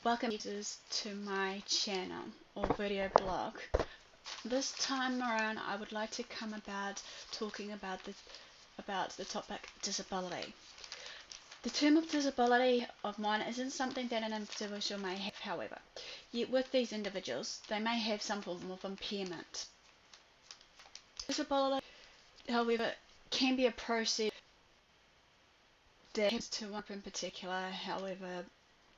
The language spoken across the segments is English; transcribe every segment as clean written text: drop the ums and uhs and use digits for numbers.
Welcome users to my channel or video blog. This time around I would like to come about talking about the topic disability. The term of disability of mine isn't something that an individual may have, however. Yet with these individuals, they may have some form of impairment. Disability, however, can be a process that happens to one in particular, however,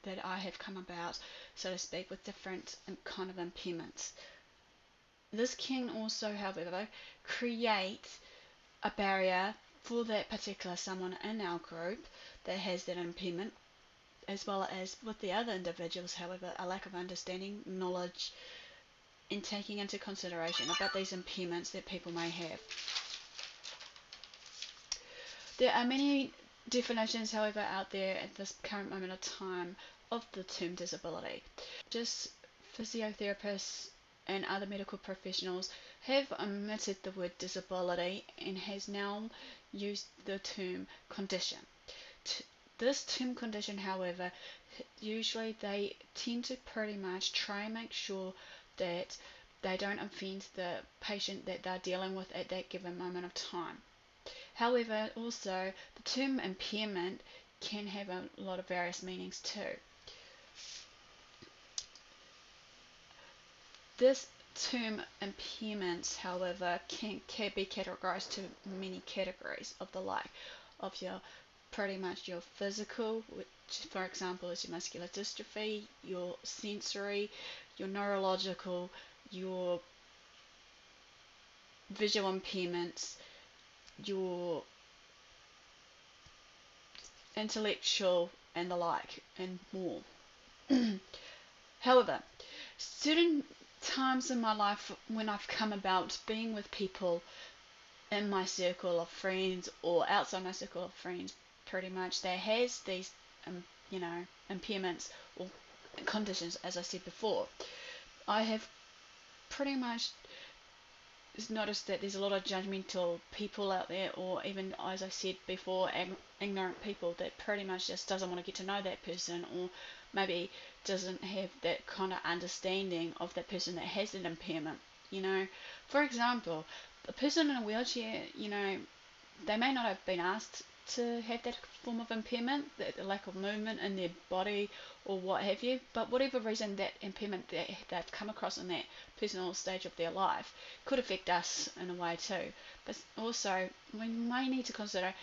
that I have come about, so to speak, with different kind of impairments. This can also, however, create a barrier for that particular someone in our group that has that impairment, as well as with the other individuals, however, a lack of understanding, knowledge, and taking into consideration about these impairments that people may have. There are many definitions, however, out there at this current moment of time of the term disability. Just physiotherapists and other medical professionals have omitted the word disability and has now used the term condition. This term condition, however, usually they tend to pretty much try and make sure that they don't offend the patient that they're dealing with at that given moment of time. However, also, the term impairment can have a lot of various meanings too. This term impairments, however, can be categorized to many categories of the like, of your pretty much your physical, which for example is your muscular dystrophy, your sensory, your neurological, your visual impairments, your intellectual and the like, and more. However, certain times in my life when I've come about being with people in my circle of friends or outside my circle of friends, pretty much that has these impairments or conditions, as I said before, I have pretty much noticed that there's a lot of judgmental people out there, or even, as I said before, ignorant people that pretty much just doesn't want to get to know that person, or maybe doesn't have that kind of understanding of that person that has an impairment. For example, a person in a wheelchair, they may not have been asked to have that form of impairment, that lack of movement in their body or what have you, but whatever reason that impairment that they've come across in that personal stage of their life could affect us in a way too. But also we may need to consider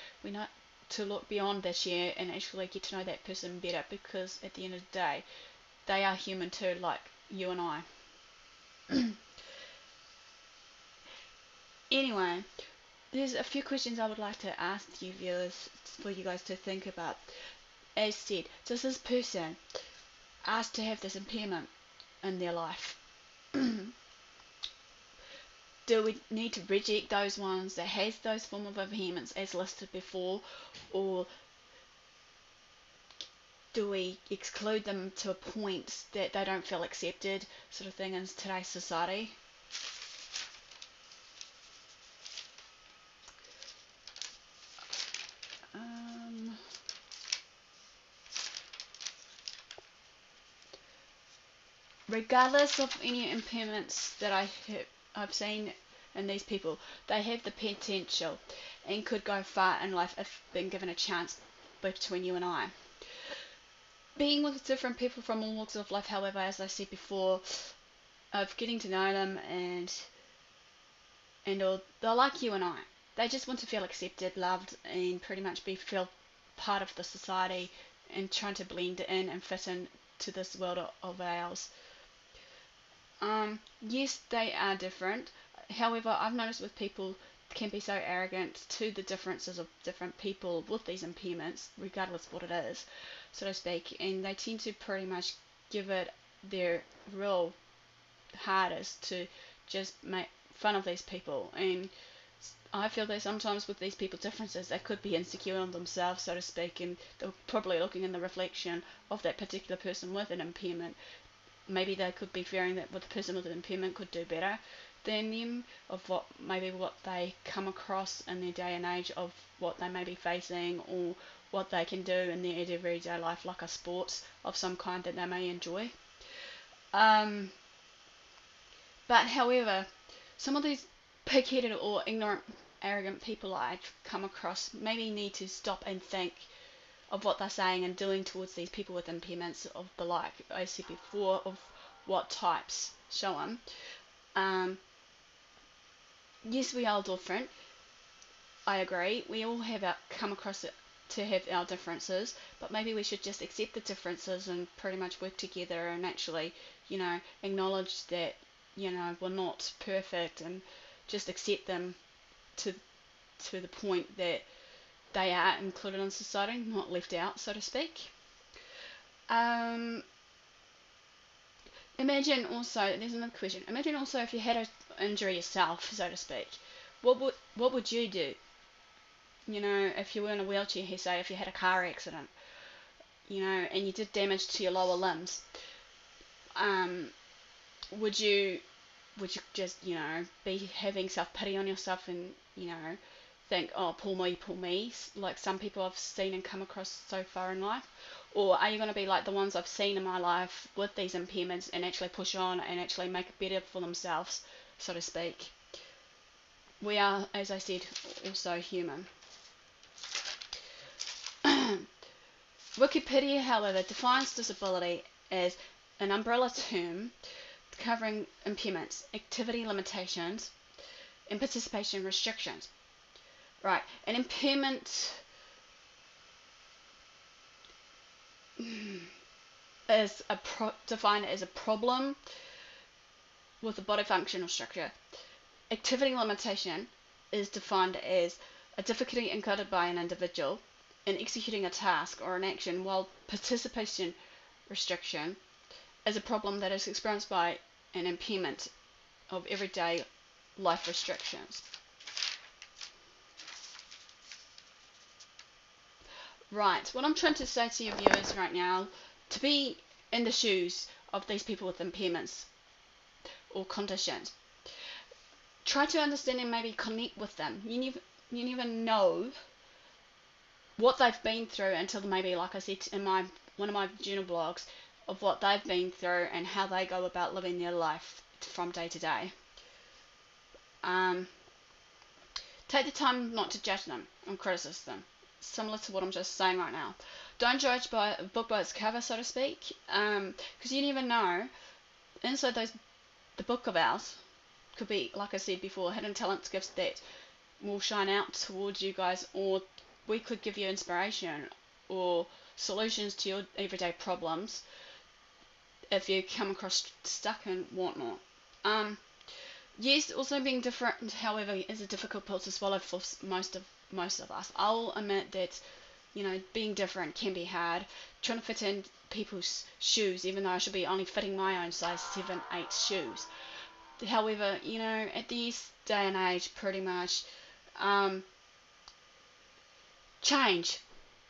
to look beyond this year and actually get to know that person better, because at the end of the day they are human too, like you and I. Anyway, there's a few questions I would like to ask you viewers for you guys to think about. As said, does this person ask to have this impairment in their life? Do we need to reject those ones that has those form of impairments as listed before, or do we exclude them to a point that they don't feel accepted, sort of thing, in today's society? Regardless of any impairments that I've seen in these people, they have the potential and could go far in life if been given a chance between you and I. Being with different people from all walks of life, however, as I said before, of getting to know them and they're like you and I. They just want to feel accepted, loved, and pretty much feel part of the society and trying to blend in and fit in to this world of ours. Yes, they are different. However, I've noticed with people can be so arrogant to the differences of different people with these impairments, regardless of what it is, so to speak, and they tend to pretty much give it their real hardest to just make fun of these people. And I feel that sometimes with these people's differences, they could be insecure on themselves, so to speak, and they're probably looking in the reflection of that particular person with an impairment. Maybe they could be fearing that the person with an impairment could do better than them, of what they come across in their day and age, of what they may be facing, or what they can do in their everyday life, like a sport of some kind that they may enjoy. But however, some of these pig-headed or ignorant, arrogant people I come across maybe need to stop and think of what they're saying and doing towards these people with impairments of the like I said before, of what types show them. Yes, we are different. I agree. We all come across it to have our differences, but maybe we should just accept the differences and pretty much work together and actually, acknowledge that, we're not perfect, and just accept them to the point that they are included in society, not left out, so to speak. Imagine also, there's another question. Imagine also if you had an injury yourself, so to speak. What would you do? If you were in a wheelchair, say if you had a car accident, and you did damage to your lower limbs, would you just, be having self-pity on yourself and, think, oh, poor me, like some people I've seen and come across so far in life? Or are you going to be like the ones I've seen in my life with these impairments and actually push on and actually make it better for themselves, so to speak? We are, as I said, also human. Wikipedia, however, defines disability as an umbrella term covering impairments, activity limitations, and participation restrictions. Right, an impairment is defined as a problem with a body function or structure. Activity limitation is defined as a difficulty encountered by an individual in executing a task or an action, while participation restriction is a problem that is experienced by an impairment of everyday life restrictions. Right, what I'm trying to say to your viewers right now, to be in the shoes of these people with impairments or conditions, try to understand and maybe connect with them. You never know what they've been through until maybe, like I said in one of my journal blogs, of what they've been through and how they go about living their life from day to day. Take the time not to judge them and criticize them, similar to what I'm just saying right now. Don't judge by a book by its cover, so to speak, because you never know. Inside the book of ours could be, like I said before, hidden talents, gifts that will shine out towards you guys, or we could give you inspiration or solutions to your everyday problems if you come across stuck and whatnot. Yes, also being different, however, is a difficult pill to swallow for most of us. I'll admit that, being different can be hard. Trying to fit in people's shoes, even though I should be only fitting my own size 7, 8 shoes. However, at this day and age, pretty much, change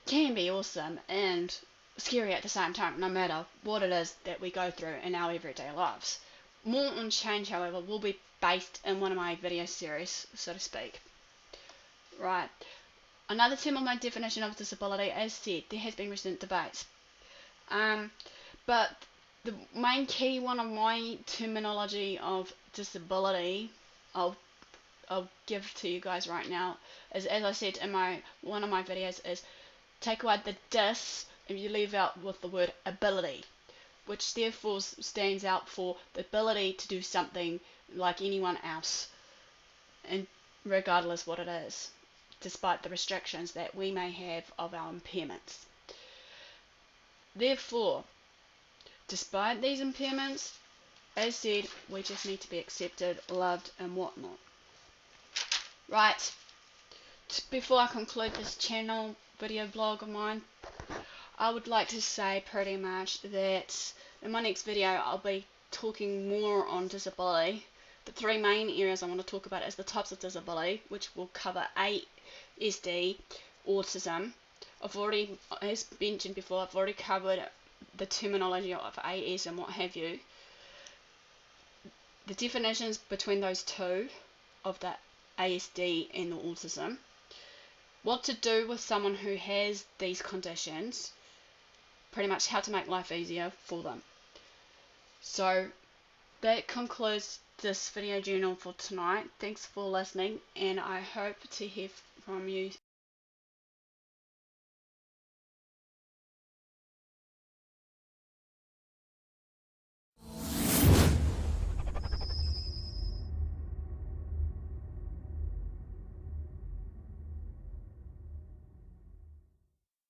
can be awesome and scary at the same time, no matter what it is that we go through in our everyday lives. More on change, however, will be based in one of my video series, so to speak. Right. Another term on my definition of disability, as said, there has been recent debates. But the main key one of my terminology of disability, I'll give to you guys right now, is, as I said in one of my videos, is take away the dis and you leave out with the word ability, which therefore stands out for the ability to do something like anyone else, and regardless what it is, despite the restrictions that we may have of our impairments. Therefore, despite these impairments, as said, we just need to be accepted, loved, and whatnot. Right, before I conclude this channel video blog of mine, I would like to say pretty much that in my next video I'll be talking more on disability. The 3 main areas I want to talk about is the types of disability, which will cover ASD, autism. As mentioned before, I've already covered the terminology of AS and what have you. The definitions between those two, of the ASD and the autism. what to do with someone who has these conditions, pretty much how to make life easier for them. So that concludes this video journal for tonight. Thanks for listening, and I hope to hear from you